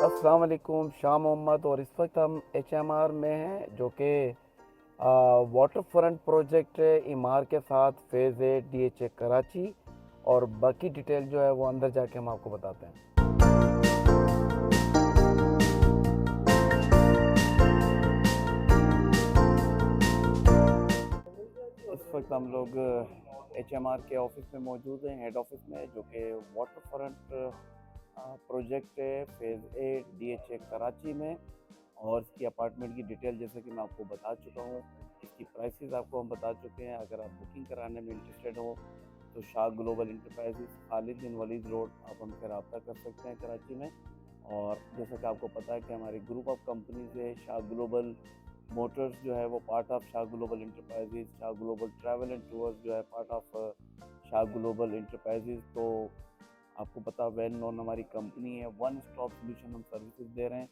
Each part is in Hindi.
अस्सलाम वालेकुम, शाह मोहम्मद। और इस वक्त हम HMR में हैं, जो कि वाटर फ्रंट प्रोजेक्ट है इमार के साथ फेज़ ए DHA कराची। और बाकी डिटेल जो है वो अंदर जाके हम आपको बताते हैं। इस वक्त हम लोग HMR के ऑफिस में मौजूद हैं, हेड ऑफिस में, जो कि वाटर फ्रंट प्रोजेक्ट है फेज़ ए DHA कराची में। और इसकी अपार्टमेंट की डिटेल जैसे कि मैं आपको बता चुका हूँ, इसकी प्राइसेस आपको हम बता चुके हैं। अगर आप बुकिंग कराने में इंटरेस्टेड हो तो Shah global enterprises, Khalid bin Walid road, आप हमसे रब्ता कर सकते हैं कराची में। और जैसा कि आपको पता है कि हमारी ग्रुप ऑफ कंपनीज है, शाह ग्लोबल मोटर्स जो है वो part of Shah global enterprises, Shah global travel and tours जो है part of Shah global enterprises. तो आपको पता वेल नोन हमारी कंपनी है, वन स्टॉप सोल्यूशन हम सर्विसेज दे रहे हैं।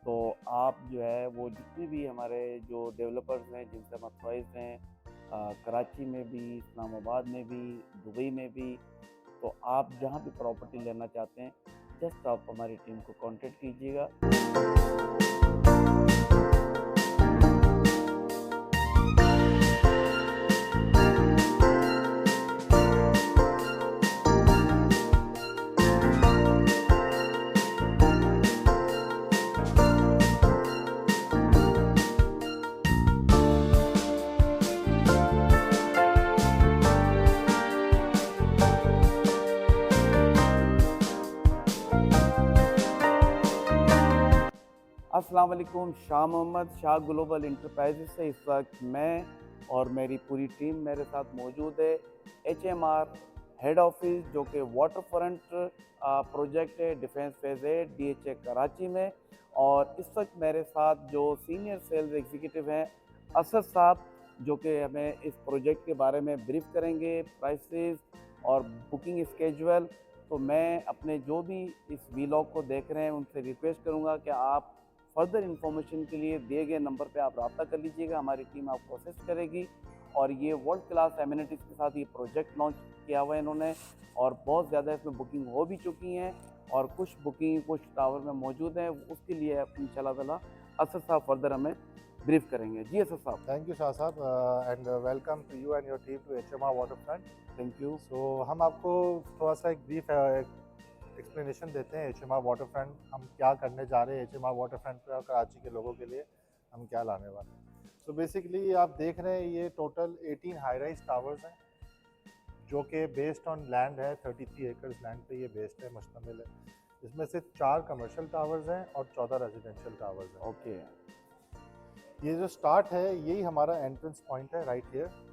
तो आप जो है वो जितने भी हमारे जो डेवलपर्स हैं जिनसे हम अथवाइज हैं, कराची में भी, इस्लामाबाद में भी, दुबई में भी, तो आप जहाँ भी प्रॉपर्टी लेना चाहते हैं जस्ट आप हमारी टीम को कांटेक्ट कीजिएगा। अस्सलाम वालेकुम, शाह मोहम्मद, शाह ग्लोबल इंटरप्राइजेस से इस वक्त मैं और मेरी पूरी टीम मेरे साथ मौजूद है HMR हेड ऑफिस, जो कि वाटर फ्रंट प्रोजेक्ट है डिफेंस फेज है DHA कराची में। और इस वक्त मेरे साथ जो सीनियर सेल्स एग्जीक्यूटिव हैं असद साहब, जो कि हमें इस प्रोजेक्ट के बारे में ब्रीफ करेंगे, प्राइसेस और बुकिंग स्केजुअल। तो मैं अपने जो भी इस वीलॉग को देख रहे हैं उनसे रिक्वेस्ट करूंगा कि आप फर्दर इन्फॉर्मेशन के लिए दिए गए नंबर पे आप रब्ता कर लीजिएगा, हमारी टीम आपको असिस्ट करेगी। और ये वर्ल्ड क्लास एमिनिटीज़ के साथ ये प्रोजेक्ट लॉन्च किया हुआ है इन्होंने, और बहुत ज़्यादा इसमें बुकिंग हो भी चुकी हैं, और कुछ बुकिंग कुछ टावर में मौजूद हैं। उसके लिए इंशाल्लाह ताला असद साहब फर्दर हमें ब्रीफ करेंगे। जी असद साहब। Thank you Shah sahab and welcome to you and your team to HMR waterfront. Thank you. So हम आपको थोड़ा सा एक ब्रीफ एक्सप्लेनेशन देते हैं HMR वाटरफ्रंट हम क्या करने जा रहे हैं HMR वाटरफ्रंट पे और कराची के लोगों के लिए हम क्या लाने वाले हैं। सो बेसिकली आप देख रहे हैं ये टोटल 18 हाई राइज टावर्स हैं जो कि बेस्ड ऑन लैंड है, 33 एकर्स लैंड पे ये बेस्ड है, मुश्तमिल है। इसमें से 4 कमर्शियल टावर्स हैं और 14 रेजिडेंशियल टावर्स हैं। ओके। ये जो स्टार्ट है यही हमारा एंट्रेंस पॉइंट है right here.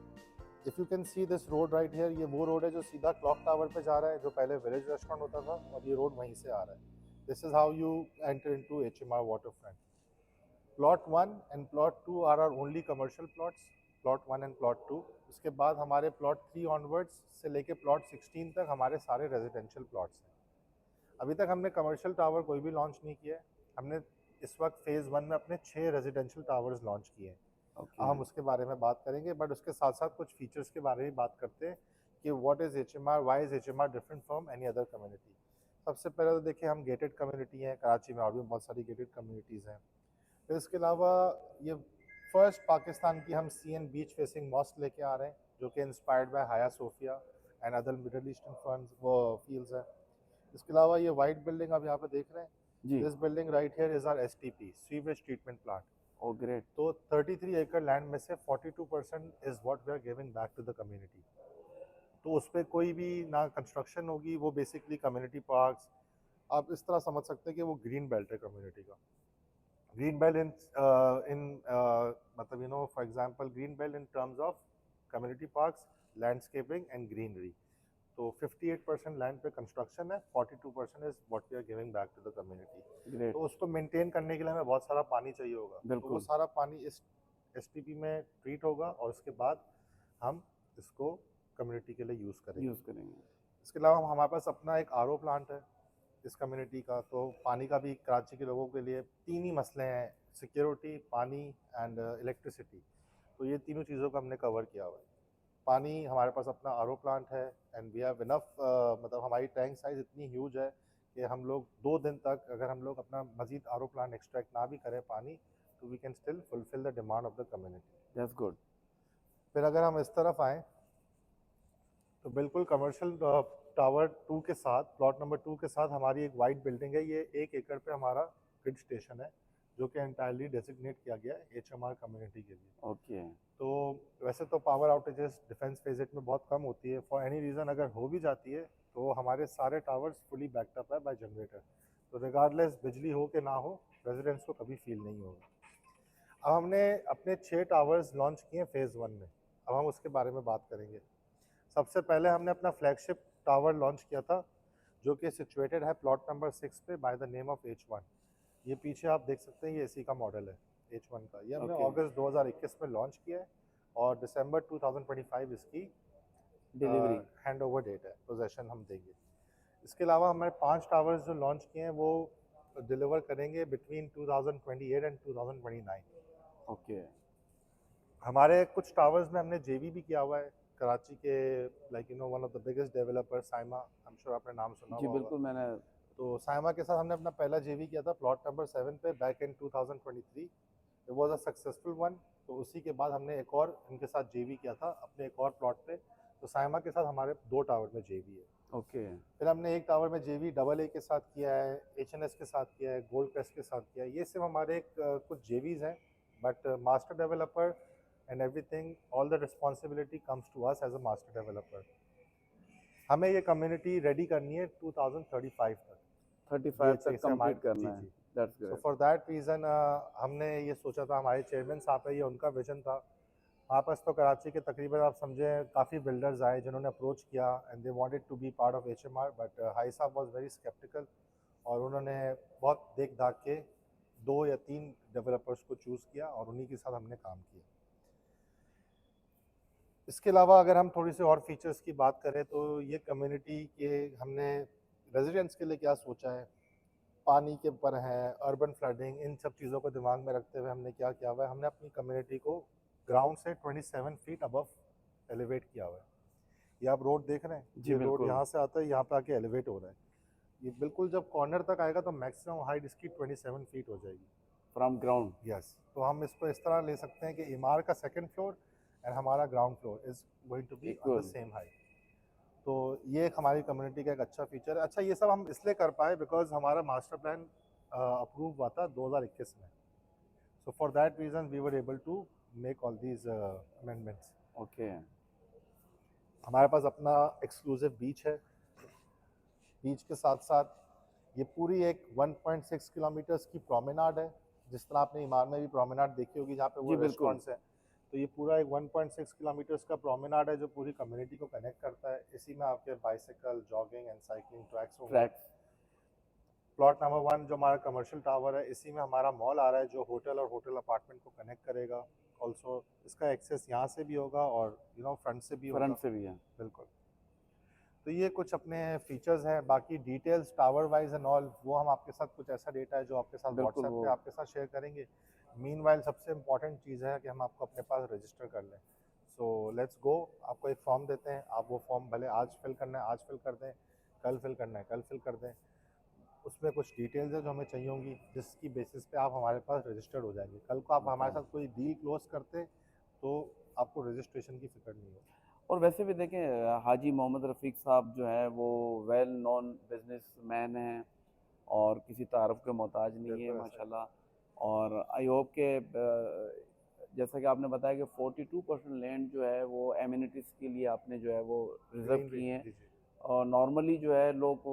If you can see this road right here, ये वो रोड है जो सीधा क्लॉक टावर पे जा रहा है, जो पहले विलेज रेस्टोरेंट होता था, और ये रोड वहीं से आ रहा है। This is how you enter into HMR waterfront. Plot 1 and plot 2 are are only commercial plots, plot 1 and plot 2। उसके बाद हमारे प्लॉट 3 ऑनवर्ड्स से लेके प्लॉट 16 तक हमारे सारे रेजिडेंशियल प्लॉट्स हैं। अभी तक हमने कमर्शियल टावर कोई भी लॉन्च नहीं किया है। हमने इस वक्त फेज़ 1 में अपने 6 रेजिडेंशियल टावर्स लॉन्च किए हैं। ओके। हम उसके बारे में बात करेंगे, बट उसके साथ साथ कुछ फीचर्स के बारे में बात करते हैं कि what is HMR, why is HMR different from any other community. सबसे पहले तो देखिए हम गेटेड कम्युनिटी हैं कराची में, और भी बहुत सारी गेटेड कम्युनिटीज़ हैं। फिर इसके अलावा ये फर्स्ट पाकिस्तान की हम sea and beach facing mosque लेके आ रहे हैं, जो कि inspired by Hagia Sophia and other Middle Eastern funds वो फील्ड्स है। इसके अलावा ये वाइट बिल्डिंग आप यहाँ पे देख रहे हैं, जी। This building right here is our STP, sewage treatment plant. Oh great. तो 33 एकड़ लैंड में से 42% is what we are giving back to the community. तो उस पर कोई भी ना कंस्ट्रक्शन होगी, वो बेसिकली कम्युनिटी पार्क्स, आप इस तरह समझ सकते हैं कि वो ग्रीन बेल्ट है कम्युनिटी का। ग्रीन बेल्ट इन मतलब for example green belt in terms of community parks, landscaping and greenery. तो 58% लैंड पे कंस्ट्रक्शन है, 42% is what we are giving back to the community. Great. तो उसको मेंटेन करने के लिए हमें बहुत सारा पानी चाहिए होगा, तो वो बिल्कुल। सारा पानी इस STP में ट्रीट होगा और उसके बाद हम इसको कम्युनिटी के लिए यूज़ करेंगे। यूज़ करेंगे। इसके अलावा हमारे पास अपना एक RO प्लांट है इस कम्युनिटी का। तो पानी का भी कराची के लोगों के लिए 3 ही मसले हैं, सिक्योरिटी, पानी एंड इलेक्ट्रिसिटी। तो ये तीनों चीज़ों को हमने कवर किया हुआ है। पानी हमारे पास अपना RO प्लांट है एंड वी हैव इनफ, मतलब हमारी टैंक साइज़ इतनी ह्यूज है कि हम लोग 2 दिन तक अगर हम लोग अपना मजीद आर ओ प्लांट एक्सट्रैक्ट ना भी करें पानी, तो we can still fulfil the demand of the community. That's good. फिर अगर हम इस तरफ आएँ तो बिल्कुल कमर्शियल टावर 2 के साथ, प्लॉट नंबर 2 के साथ हमारी एक वाइट बिल्डिंग है। ये 1 एकड़ पे हमारा ग्रिड स्टेशन है, जो कि एंटायरली डेजिग्नेट किया गया है एचएमआर कम्युनिटी के लिए। ओके। तो वैसे तो पावर आउटेजेस डिफेंस फेजेट में बहुत कम होती है, फॉर एनी रीज़न अगर हो भी जाती है तो हमारे सारे टावर्स फुली बैकड अप है बाय जनरेटर, तो रिगार्डलेस बिजली हो कि ना हो, रेजिडेंट्स को कभी फील नहीं होगा। अब हमने अपने 6 टावर्स लॉन्च किए हैं फेज़ 1 में, अब हम उसके बारे में बात करेंगे। सबसे पहले हमने अपना फ्लैगशिप टावर लॉन्च किया था, जो कि सिचुएटेड है प्लॉट नंबर 6 पे by the name of H1। ये पीछे आप देख सकते हैं, ये इसी का मॉडल है H1 का। ये हमने Okay. अगस्त 2021 में लॉन्च किया है और दिसंबर 2025 इसकी डिलीवरी। हैंड ओवर डेट है, पोजेशन हम देंगे। इसके अलावा हमारे 5 टावर्स जो लॉन्च किए हैं वो डिलीवर करेंगे बिटवीन 2028 एंड 2029। ओके। हमारे कुछ टावर्स में हमने जेवी भी किया हुआ है कराची के, like you know one of the biggest developer Saima, I am sure आपने नाम सुना जी हुआ होगा। बिल्कुल, मैंने तो साइमा के साथ हमने अपना पहला जेवी किया था प्लॉट नंबर 7 पे back in 2023। It was a successful one. तो उसी के बाद हमने एक और इनके साथ जेवी किया था अपने एक और प्लॉट पे। तो साइमा के साथ हमारे 2 टावर में जेवी है। ओके। फिर हमने एक टावर में जेवी डबल ए के साथ किया है, एचएनएस के साथ किया है, गोल्ड क्रेस्ट के साथ किया है। ये सिर्फ हमारे कुछ जेवीज हैं, but master developer and everything, all the responsibility comes to us as a master developer. हमें ये कम्युनिटी रेडी करनी है 2035 तक, 35 DHA तक से हमारे, कंप्लीट करना जी है। जी। That's so great. For that reason हमने ये सोचा था, हमारे चेयरमैन साहब है, ये उनका विजन था। हमारे पास तो कराची के तकरीबन आप समझें काफ़ी बिल्डर्स आए जिन्होंने अप्रोच किया and they wanted to be part of HMR, but हाई साहब वाज वेरी स्केप्टिकल और उन्होंने बहुत देख दाख के 2 या 3 डेवलपर्स को चूज़ किया और उन्हीं के साथ हमने काम किया। इसके अलावा अगर हम थोड़ी सी और फीचर्स की बात करें तो ये कम्युनिटी के हमने रेजिडेंट्स के लिए क्या सोचा है, पानी के ऊपर है, अर्बन फ्लडिंग, इन सब चीज़ों को दिमाग में रखते हुए हमने क्या किया हुआ है, हमने अपनी कम्युनिटी को ग्राउंड से 27 फीट अबव एलिवेट किया हुआ है। ये आप रोड देख रहे हैं, जी ये रोड बिल्कुल। यहाँ से आता है, यहाँ पे आके एलिवेट हो रहा है। ये बिल्कुल जब कॉर्नर तक आएगा तो मैक्सिमम हाइट इसकी 27 फीट हो जाएगी फ्रॉम ग्राउंड। यस। तो हम इसको इस तरह ले सकते हैं कि इमार का सेकंड फ्लोर एंड हमारा ground floor is going to be on the equal. Same height. तो ये एक हमारी कम्युनिटी का एक अच्छा फीचर है। अच्छा, ये सब हम इसलिए कर पाए बिकॉज हमारा मास्टर प्लान अप्रूव हुआ था 2021 में। So for that reason we were able to make all these amendments. Okay. हमारे पास अपना एक्सक्लूसिव बीच है। बीच के साथ साथ ये पूरी एक 1.6 किलोमीटर्स की प्रोमेनाड है, जिस तरह आपने इमार में भी प्रोमेनाड देखी होगी जहाँ पे वो जी बिल्कुल। रेस्टोरेंट्स हैं। तो ये पूरा एक 1.6 किलोमीटर्स का प्रोमेनाड है जो पूरी कम्युनिटी को कनेक्ट करता है। इसी में आपके bicycle, jogging and cycling tracks होंगे। ट्रैक्स। प्लॉट नंबर 1 जो हमारा कमर्शियल टावर है, इसी में हमारा मॉल आ रहा है जो होटल और होटल अपार्टमेंट को कनेक्ट करेगा। ऑल्सो इसका एक्सेस यहाँ से भी होगा और फ्रंट से भी होगा। फ्रंट से भी है। बिल्कुल। तो ये कुछ अपने फीचर्स हैं, बाकी details tower wise and all वो हम आपके साथ, कुछ ऐसा डेटा है जो आपके साथ बिल्कुल। व्हाट्सएप वो पे आपके साथ शेयर करेंगे। मीनवाइल सबसे इम्पॉर्टेंट चीज़ है कि हम आपको अपने पास रजिस्टर कर लें। सो लेट्स गो, आपको एक फॉर्म देते हैं, आप वो फॉर्म भले आज फिल करना है आज फिल कर दें, कल फिल करना है कल फिल कर दें। उसमें कुछ डिटेल्स है जो हमें चाहिए होंगी, जिसकी बेसिस पे आप हमारे पास रजिस्टर्ड हो जाएंगे। कल को आप हमारे साथ कोई डील क्लोज करते तो आपको रजिस्ट्रेशन की फिक्र नहीं होगी। और वैसे भी देखें, हाजी मोहम्मद रफ़ीक साहब जो हैं वो वेल नोन बिजनेसमैन हैं और किसी तारफ़ के मोहताज नहीं है बिल्कुल ऐसा ही। माशाल्लाह। और आई होप के जैसा कि आपने बताया कि 42% लैंड जो है वो एमिनिटीज़ के लिए आपने जो है वो रिज़र्व ग्रीनरी, की हैं। जी जी। और नॉर्मली जो है लोग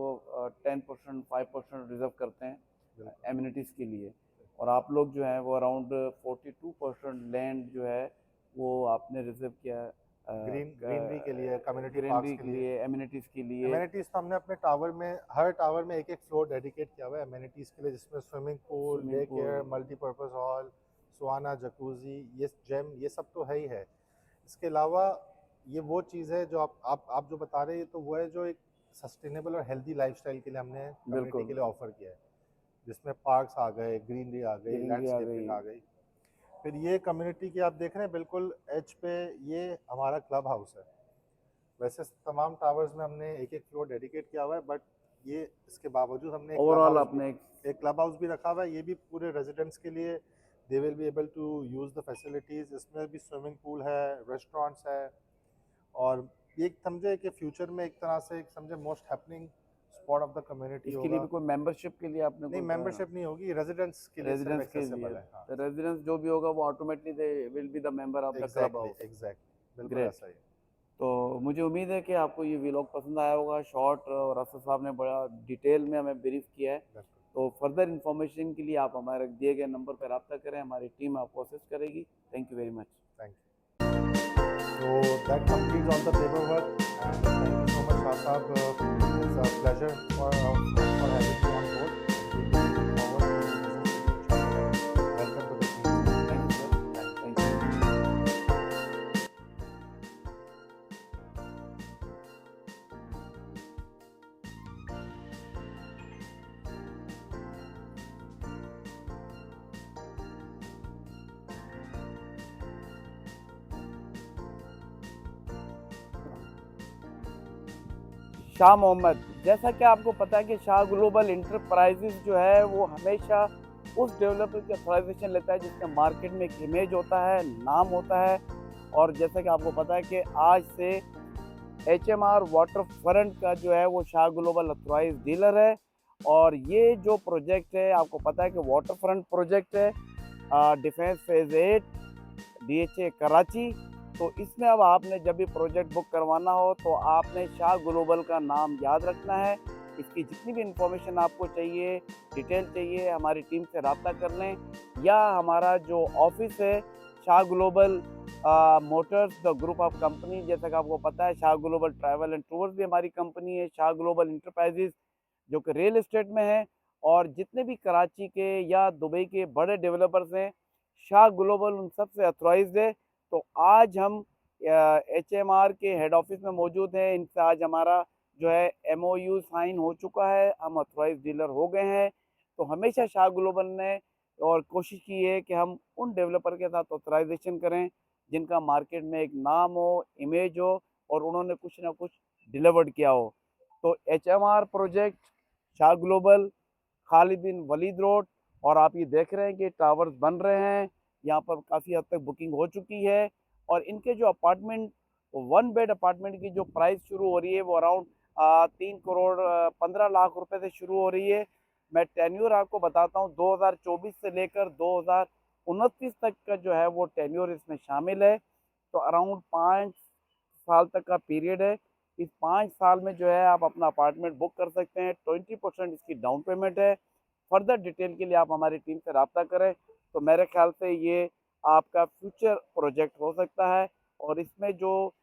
10% 5% रिज़र्व करते हैं बिल्कुल एमिनिटीज़ के लिए, और आप लोग जो हैं वो अराउंड 42% लैंड जो है वो आपने रिज़र्व किया है ग्रीनरी के लिए, कम्युनिटी पार्क्स ग्रीनरी के के लिए। लिए, एमिनिटीज़ के लिए। एमेनिटीज़ तो हमने अपने टावर में, हर टावर में एक एक फ्लोर डेडिकेट किया हुआ है एमेनिटीज़ के लिए, जिसमें swimming pool, swimming day pool. Care, multipurpose hall, सुहाना, जकूज़ी, ये जेम, ये सब तो है ही है। इसके अलावा ये वो चीज़ है जो आप जो बता रहे हैं, तो वो है जो एक सस्टेनेबल और हेल्दी लाइफस्टाइल के लिए हमने कम्युनिटी बिल्कुल। के लिए ऑफ़र किया है, जिसमें पार्क्स आ गए, ग्रीनरी आ गई, ग्रीनरी आ लैंडस्केपिंग गई। आ गई। फिर ये कम्युनिटी की आप देख रहे हैं बिल्कुल एज पे, ये हमारा क्लब हाउस है। वैसे तमाम टावर्स में हमने एक एक फ्लोर डेडिकेट किया हुआ है, बट ये इसके बावजूद हमने ओवरऑल आपने एक क्लब हाउस भी रखा हुआ है। ये भी पूरे रेजिडेंट्स के लिए, they will be able to use the facilities. इसमें भी स्विमिंग पूल है, रेस्टोरेंट्स है, और ये समझे कि फ्यूचर में एक तरह से एक समझे most happening spot of the community इसके लिए होगा। भी कोई मेंबरशिप के लिए आपने नहीं, कोई मेंबरशिप नहीं होगी, रेजिडेंट्स के लिए सिर्फ रेजिडेंस के लिए? एक्सेसिबल है। हाँ, तो रेजिडेंस जो भी होगा वो automatically they will be the member of the club exactly house. Exactly, बिल्कुल ग्रेट। ऐसा ही है। तो मुझे उम्मीद है कि आपको ये व्लॉग पसंद आया होगा शॉर्ट, और असद साहब ने बड़ा डिटेल में हमें ब्रीफ किया है। बिल्कुल। तो फर्दर इन्फॉर्मेशन के लिए आप हमारे दिए गए नंबर पर रब्ता करें, हमारी टीम आपको असिस्ट करेगी। Thank you very much. Thank you. So that completes all the paperwork, and thank you so much, Shah Saab. It's a pleasure for having you on board. We look forward to business with you, inshallah. Welcome to the team. Thank you sir, thank you. Shah Mohammed, जैसा कि आपको पता है कि शाह ग्लोबल इंटरप्राइजेज जो है वो हमेशा उस डेवलपर की ऑथराइजेशन लेता है जिसके मार्केट में एक इमेज होता है, नाम होता है। और जैसा कि आपको पता है कि आज से HMR वाटर फ्रंट का जो है वो शाह ग्लोबल ऑथराइज डीलर है। और ये जो प्रोजेक्ट है, आपको पता है कि वाटर फ्रंट प्रोजेक्ट है, डिफेंस फेज 8 DHA कराची। तो इसमें अब आपने जब भी प्रोजेक्ट बुक करवाना हो तो आपने शाह ग्लोबल का नाम याद रखना है। इसकी जितनी भी इंफॉर्मेशन आपको चाहिए, डिटेल चाहिए, हमारी टीम से रब्ता कर लें, या हमारा जो ऑफिस है Shah global Motors the group of company, जैसा कि आपको पता है Shah global travel and tours भी हमारी कंपनी है, शाह ग्लोबल इंटरप्राइजेज जो कि रियल एस्टेट में है। और जितने भी कराची के या दुबई के बड़े डेवलपर्स हैं, शाह ग्लोबल उन सब से अथॉराइज्ड है। तो आज हम HMR के हेड ऑफिस में मौजूद हैं। इनसे आज हमारा जो है MOU साइन हो चुका है, हम अथॉराइज्ड डीलर हो गए हैं। तो हमेशा शाह ग्लोबल ने और कोशिश की है कि हम उन डेवलपर के साथ ऑथराइजेशन करें जिनका मार्केट में एक नाम हो, इमेज हो, और उन्होंने कुछ ना कुछ डिलीवर्ड किया हो। तो HMR project, Shah Global, Khalid bin Walid Road, और आप ये देख रहे हैं कि टावर्स बन रहे हैं। यहाँ पर काफ़ी हद तक बुकिंग हो चुकी है। और इनके जो अपार्टमेंट, 1 बेड अपार्टमेंट की जो प्राइस शुरू हो रही है वो अराउंड 3 करोड़ 15 लाख रुपए से शुरू हो रही है। मैं टेन्योर आपको बताता हूँ, 2024 से लेकर 2029 तक का जो है वो टेन्योर इसमें शामिल है। तो अराउंड 5 साल तक का पीरियड है। इस 5 साल में जो है आप अपना अपार्टमेंट बुक कर सकते हैं। 20% इसकी डाउन पेमेंट है। फर्दर डिटेल के लिए आप हमारी टीम से रब्ता करें। तो मेरे ख्याल से ये आपका फ्यूचर प्रोजेक्ट हो सकता है। और इसमें जो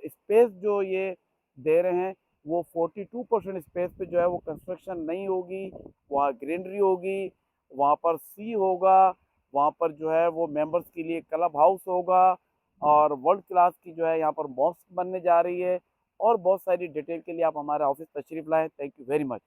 स्पेस जो ये दे रहे हैं वो 42% स्पेस पे जो है वो कंस्ट्रक्शन नहीं होगी, वहाँ ग्रीनरी होगी, वहाँ पर सी होगा, वहाँ पर जो है वो मेंबर्स के लिए क्लब हाउस होगा, और वर्ल्ड क्लास की जो है यहाँ पर मॉस्क बनने जा रही है। और बहुत सारी डिटेल के लिए आप हमारे ऑफिस तशरीफ़ लाएँ। Thank you very much.